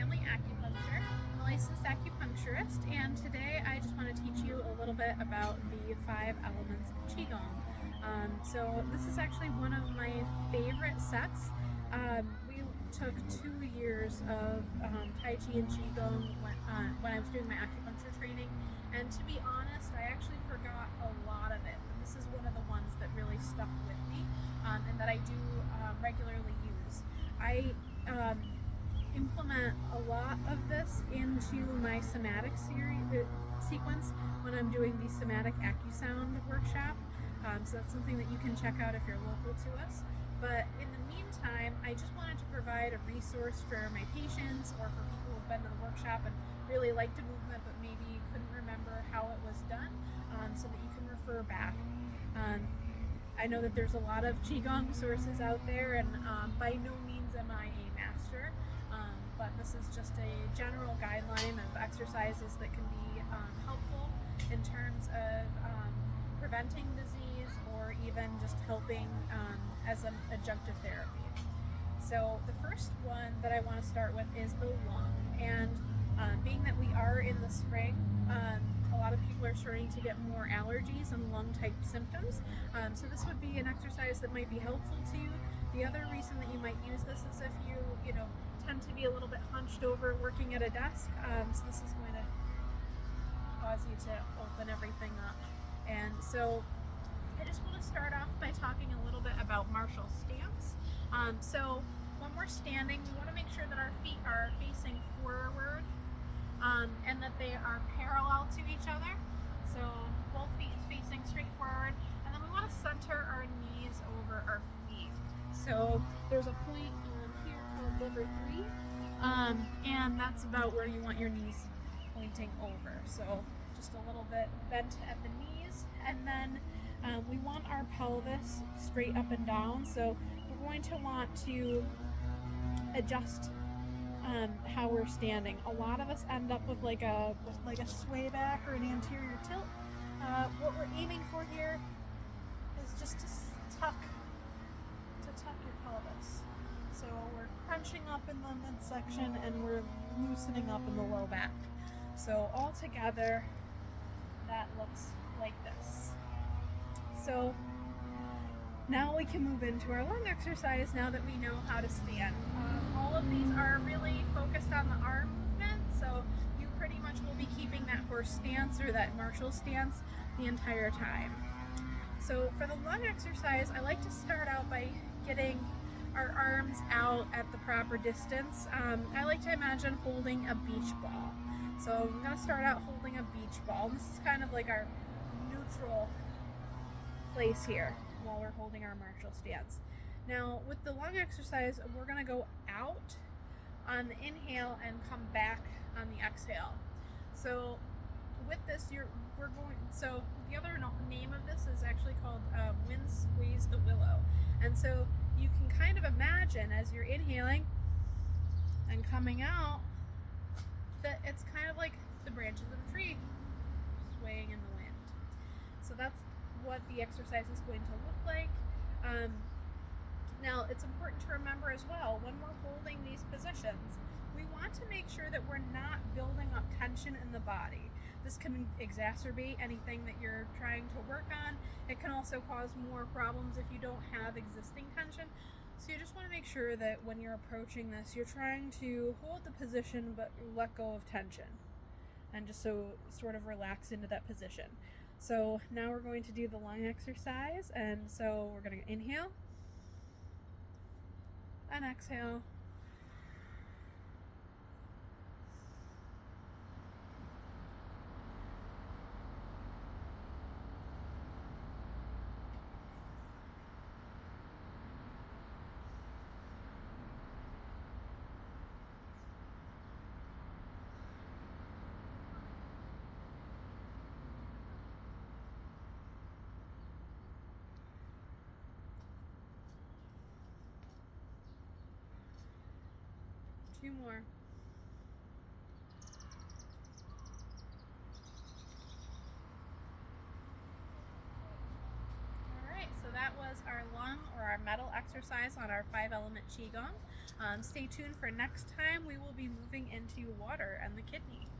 Family Acupuncture. I'm a licensed acupuncturist, and today I just want to teach you a little bit about the 5 elements of Qigong. So this is actually one of my favorite sets. We took 2 years of Tai Chi and Qigong when I was doing my acupuncture training, and to be honest, I actually forgot a lot of it. But this is one of the ones that really stuck with me, and that I do regularly use. I implement a lot of this into my somatic sequence when I'm doing the somatic AccuSound workshop. So that's something that you can check out if you're local to us. But in the meantime, I just wanted to provide a resource for my patients or for people who've been to the workshop and really liked the movement but maybe couldn't remember how it was done, so that you can refer back. I know that there's a lot of Qigong sources out there, and by no means am I a master, but this is just a general guideline of exercises that can be helpful in terms of preventing disease or even just helping as an adjunctive therapy. So the first one that I want to start with is the lung, and being that we are in the spring, a lot of people are starting to get more allergies and lung type symptoms. So this would be an exercise that might be helpful to you. The other reason that you might use this is if you tend to be a little bit hunched over working at a desk. So this is going to cause you to open everything up. And so I just want to start off by talking a little bit about martial stance. So when we're standing, we want to make sure that our feet are facing forward, and that they are parallel to each other. So both feet facing straight forward, and then we want to center our knees over our feet. So there's a point here called liver 3, and that's about where you want your knees pointing over. So just a little bit bent at the knees, and then we want our pelvis straight up and down. So we're going to want to adjust how we're standing. A lot of us end up with like a sway back or an anterior tilt. What we're aiming for here is just to tuck your pelvis. So we're crunching up in the midsection and we're loosening up in the low back. So all together, that looks like this. So now we can move into our lung exercise now that we know how to stand. All of these are really focused on the arm movement, so you pretty much will be keeping that horse stance or that martial stance the entire time. So for the lung exercise, I like to start out by getting our arms out at the proper distance. I like to imagine holding a beach ball. So I'm going to start out holding a beach ball. This is kind of like our neutral place here while we're holding our martial stance. Now with the lung exercise, we're going to go out on the inhale and come back on the exhale. So with this, so the other name of this is actually called wind squeeze the willow. And so you can kind of imagine as you're inhaling and coming out that it's kind of like the branches of a tree swaying in the wind. So that's what the exercise is going to look like. Now it's important to remember as well, when we're holding these positions, we want to make sure that we're not building up tension in the body. This can exacerbate anything that you're trying to work on. It can also cause more problems if you don't have existing tension. So you just want to make sure that when you're approaching this, you're trying to hold the position but let go of tension and just sort of relax into that position. So now we're going to do the lung exercise, and so we're going to inhale and exhale. Two more. Alright, so that was our lung or our metal exercise on our 5-element Qigong. Stay tuned for next time. We will be moving into water and the kidney.